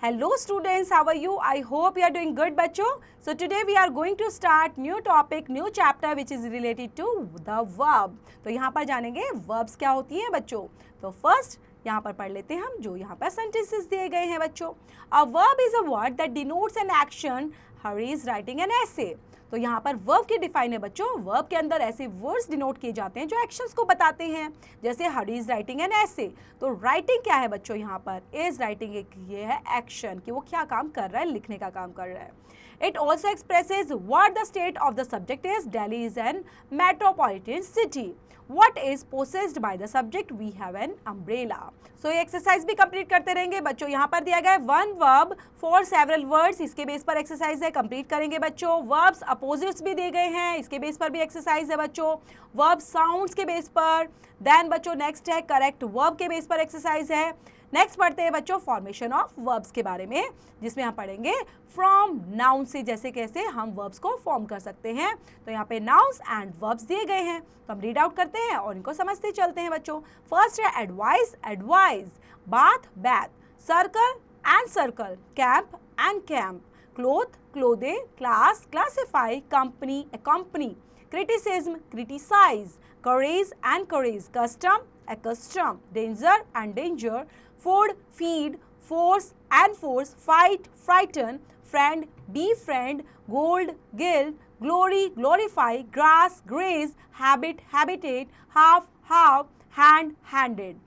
Hello students, how are you? I hope you are doing good बच्चों. So today we are going to start new topic, new chapter which is related to the verb. तो यहाँ पर जानेंगे verbs क्या होती हैं बच्चों. तो first यहाँ पर पढ़ लेते हैं हम जो यहाँ पर sentences दिए गए हैं बच्चों. A verb is a word that denotes an action. Hari is writing an essay. तो यहाँ पर वर्ब की डिफाइन है बच्चों. वर्ब के अंदर ऐसे वर्ड्स डिनोट किए जाते हैं जो एक्शंस को बताते हैं. जैसे हरी इज राइटिंग एन ऐसे. तो राइटिंग क्या है बच्चों यहाँ पर? इज राइटिंग एक ये है एक्शन कि वो क्या काम कर रहा है, लिखने का काम कर रहा है. It also expresses what the state of the subject is. Delhi is an metropolitan city. What is possessed by the subject? We have an umbrella. So ये एक्सरसाइज भी कंप्लीट करते रहेंगे बच्चों. यहाँ पर दिया गया है one verb for several words. इसके बेस पर एक्सरसाइज है, कंप्लीट करेंगे बच्चों. वर्ब्स अपोजिट्स भी दिए गए हैं, इसके बेस पर भी एक्सरसाइज है बच्चों. वर्ब साउंड्स के बेस पर. देन बच्चों नेक्स्ट है करेक्ट वर्ब के बेस पर एक्सरसाइज है. नेक्स्ट पढ़ते हैं बच्चों फॉर्मेशन ऑफ वर्ब्स के बारे में, जिसमें हम पढ़ेंगे फ्रॉम नाउन से जैसे कैसे हम वर्ब्स को फॉर्म कर सकते हैं. तो यहाँ पे नाउन्स एंड वर्ब्स दिए गए हैं, तो हम रीड आउट करते हैं और इनको समझते चलते हैं बच्चों. फर्स्ट है advice, advise. Bath, bathe. Circle and circle. Camp and camp. Cloth, clothe. Class, classify. Company, accompany. Criticism, criticise. Courage and courage. Custom, accustom. Danger and danger. Food, feed. Force and force. Fight, frighten. Friend, befriend. Gold, gild. Glory, glorify. Grass, graze. Habit, habitate. Half, half. Hand, handed.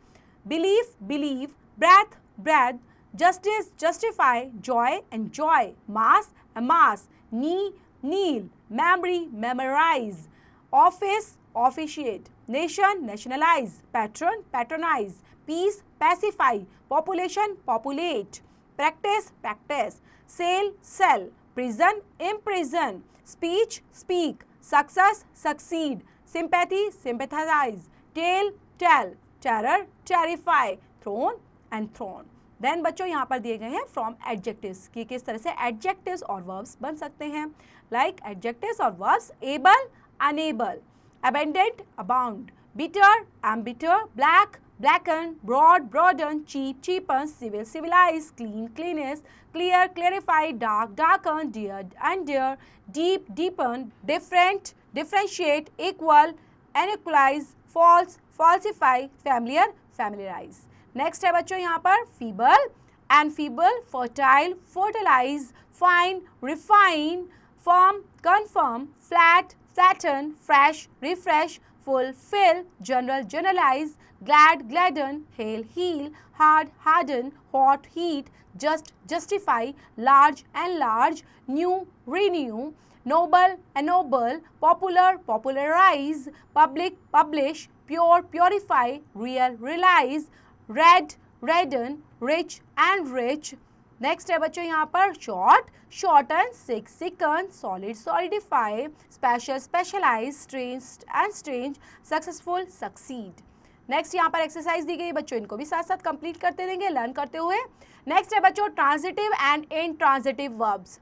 Belief, believe. Breath, breath. Justice, justify. Joy, enjoy. Mass, amass. Knee, kneel. Memory, memorize. Office, officiate. Nation, nationalize. Patron, patronize. Peace, pacify. Population, populate. Practice, practice. Sale, sell. Prison, imprison. Speech, speak. Success, succeed. Sympathy, sympathize. Tale, tell. Terror, terrify. Throne and throne. Then बच्चों यहाँ पर दिए गए हैं from adjectives कि किस तरह से एडजेक्टिव्स और वर्ब्स बन सकते हैं. लाइक एडजेक्टिव्स और verbs able, enable. Abundant, abound. Bitter, ambitter. Black, blacken. Broad, broaden. Cheap, cheapen. Civil, civilize. Clean, cleanest. Clear, clarify. Dark, darken. Dear and dear. Deep, deepen. Different, differentiate. Equal, inequalize. False, falsify. Familiar, familiarize. Next है बच्चों यहाँ पर feeble and feeble. Fertile, fertilize. Fine, refine. Firm, confirm. Flat, flatten. Fresh, refresh. Full, fill. General, generalize. Glad, gladden. Hail, heal. Hard, harden. Hot, heat. Just, justify. Large, enlarge. New, renew. Noble, ennoble. Popular, popularize. Public, publish. Pure, purify. Real, realize. Red, redden. Rich and rich. Next है बच्चों यहाँ पर short, shorten. Sick, sicken. Solid, solidify. Special, specialize. Strange and strange. Successful, succeed. Next यहाँ पर exercise दी गई बच्चों, इनको भी साथ साथ कंप्लीट करते रहेंगे लर्न करते हुए. नेक्स्ट है बच्चों transitive and intransitive verbs.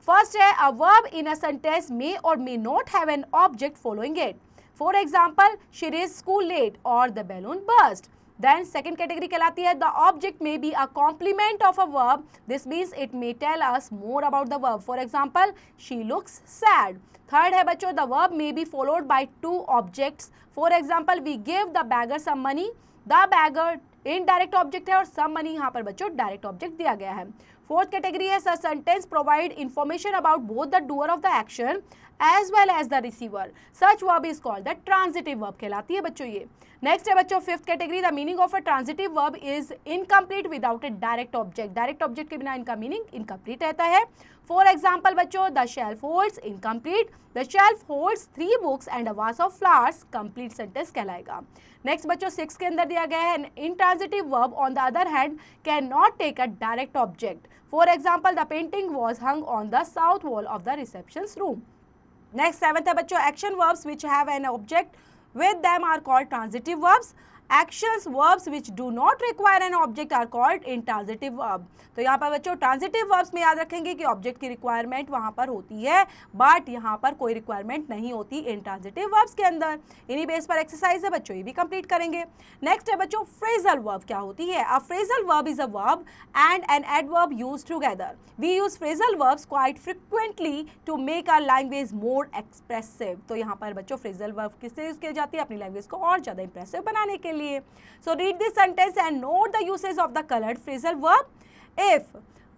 First है a verb in a sentence may or may not have an object following it. For example she reaches school late or the balloon burst. Then second category कहलाती है the object may be a complement of a verb. This means it may tell us more about the verb. For example, she looks sad. Third है बच्चों the verb may be followed by two objects. For example, we give the beggar some money. The beggar indirect object है और some money यहाँ पर बच्चों direct object दिया गया है. फोर्थ कैटेगरी है such sentence provide information about both the doer of the action as well as the receiver. Such verb is called the transitive verb कहलाती है बच्चों ये. नेक्स्ट है बच्चों fifth category the meaning of a transitive verb is incomplete without a direct object. Direct object के बिना इनका meaning incomplete रहता है. फॉर एग्जाम्पल बच्चों the shelf holds incomplete. The shelf holds 3 books and a vase of flowers. Complete sentence कहलाएगा. Next बच्चों 6 के अंदर दिया गया है intransitive verb on the other hand can not take a direct object. For example the painting was hung on the south wall of the reception room. Next 7th है बच्चों action verbs which have an object with them are called transitive verbs. Actions verbs which do not require an object are called intransitive verb. तो यहाँ पर बच्चों transitive verbs में याद रखेंगे कि ऑब्जेक्ट की रिक्वायरमेंट वहाँ पर होती है, बट यहाँ पर कोई रिक्वायरमेंट नहीं होती इंट्रांजिटिव वर्ब्स के अंदर। इन्हीं बेस पर एक्सरसाइज है बच्चों, ये भी कंप्लीट करेंगे। नेक्स्ट है बच्चों फ्रेजल वर्ब क्या होती है। A phrasal verb is a verb and an adverb used together. We use phrasal verbs quite frequently to make our language more expressive. तो यहाँ पर बच्चों फ्रेजल वर्ब किससे यूज की जाती है, अपनी लैंग्वेज को और ज़्यादा इंप्रेसिव बनाने के लिए। So read this sentence and note the usage of the coloured phrasal verb. If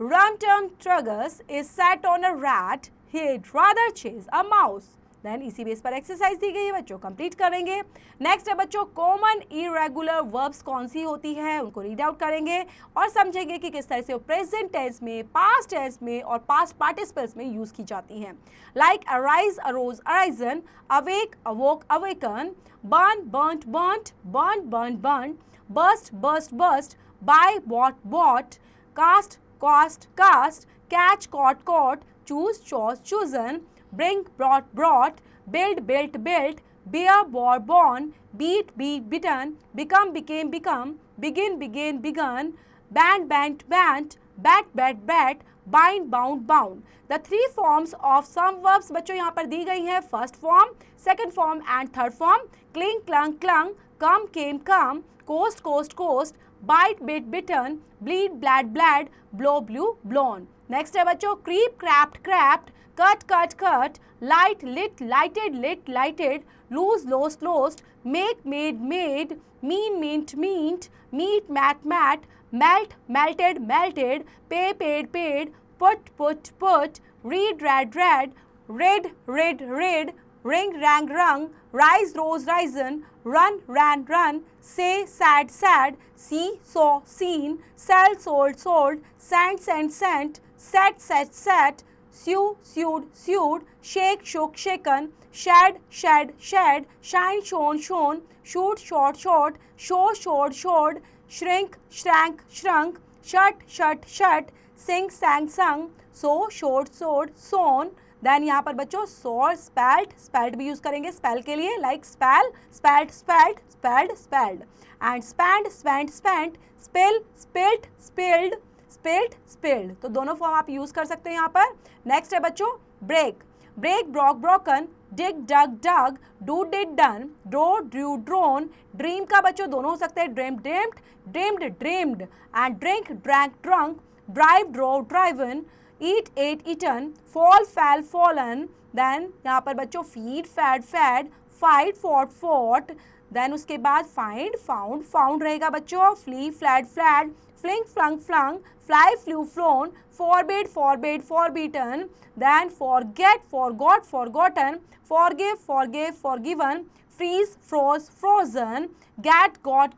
Rumtum Trugus is sat on a rat, he'd rather chase a mouse. Then इसी बेस पर एक्सरसाइज दी गई है बच्चों, कंप्लीट करेंगे। Next है बच्चों common irregular verbs कौन सी होती है, उनको रीड आउट करेंगे और समझेंगे कि किस तरह से वो प्रेजेंट टेंस में, पास्ट टेंस में और पास्ट पार्टिसिपल्स में यूज की जाती हैं। Like arise, arose, arisen, awake, awoke, awaken, burn, burnt, burnt, burn, burn, burn, burst, burst, burst, buy, bought, bought, cast, cost, cast, catch, caught, caught, choose, chose, chosen, bring, brought, brought, build, built, built, bear, bore, born, beat, beat, beaten, become, became, become, begin, began, begun, band, bant, bant, bat, bat, bat, bind, bound, bound. The three forms of some verbs बच्चों यहाँ पर दी गई हैं, first form, second form and third form. Cling, clang, clang, come, came, come, coast, coast, coast, bite, bit, bitten, bleed, blad, blad, blow, blew, blown. Next है बच्चों creep, crapped, crapped, cut, cut, cut, light, lit, lighted, lit, lighted, lose, lost, lost, make, made, made, mean, meant, meant, meet, mat, mat, melt, melted, melted, pay, paid, paid, put, put, put, read, read, read, read, read, read, ring, rang, rung, rise, rose, risen, run, ran, run, say, sad, sad, see, saw, seen, sell, sold, sold, sent, sent, sent, set, set, set, sue, sued, sued, shake, shook, shaken, shed, shed, shed, shine, shone, shown, shoot, short, short, show, showed, showed, shrink, shrank, shrunk, shut, shut, shut, sing, sang, sung, sow, showed, sowed, sown। Then यहाँ पर बच्चों सॉर, spelt, spelt भी use करेंगे spell के लिए, like spell, spelt, spelt, spelled, spelled, and spend, spent, spent, spill, spilt, spilled, spilt, spilled. तो दोनों फॉर्म आप यूज कर सकते हैं यहाँ पर। नेक्स्ट है बच्चों break, break, broke, broken, dig, dug, dug, do, did, done, draw, drew, drawn, dream का बच्चों दोनों हो सकते हैं, dream, dreamed, dreamed, dreamed, and drink, drank, drunk, drive, drove, driven, eat, ate, eaten, fall, fell, fallen, then यहाँ पर बच्चों feed, fed, fed, fight, fought, fought, then उसके बाद find, found, found रहेगा बच्चों, flee, fled, fled, fling, flung, flung, fly, flew, flown, forbid, forbade, forbidden, then forget, forgot, forgotten, forgive, forgave, forgiven, freeze, froze, frozen, get, got,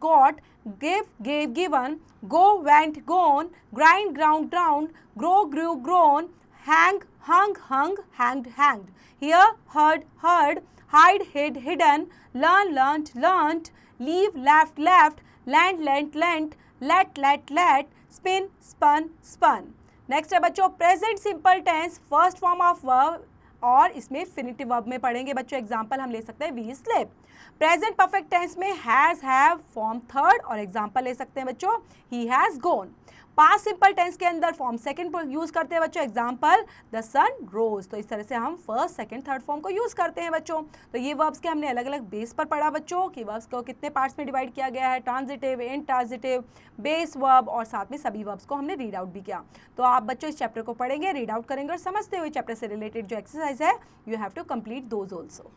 give, gave, given, go, went, gone, grind, ground, drowned, grow, grew, grown, hang, hung, hung, hanged, hanged, hear, heard, heard, hide, hid, hidden, learn, learnt, learnt, leave, left, left, lend, lent, lent, let, let, spin, spun, spun। Next है बच्चों present simple tense, first form of verb और इसमें फिनिटिव verb में पढ़ेंगे बच्चों। Example हम ले सकते हैं we slip. Present perfect tense में हैज, हैव, फॉर्म थर्ड और एग्जांपल ले सकते हैं बच्चों he has gone. Past simple tense के अंदर फॉर्म सेकंड यूज करते हैं बच्चों, एग्जांपल द सन रोज। तो इस तरह से हम फर्स्ट, सेकंड, थर्ड फॉर्म को यूज करते हैं बच्चों। तो ये वर्ब्स के हमने अलग अलग बेस पर पढ़ा बच्चों कि वर्ब्स को कितने पार्ट्स में डिवाइड किया गया है, ट्रांजिटिव, इंट्रांजिटिव, बेस वर्ब और साथ में सभी वर्ब्स को हमने रीड आउट भी किया। तो आप बच्चों इस चैप्टर को पढ़ेंगे, रीड आउट करेंगे और समझते हुए चैप्टर से रिलेटेड जो एक्सरसाइज है you have to complete those also.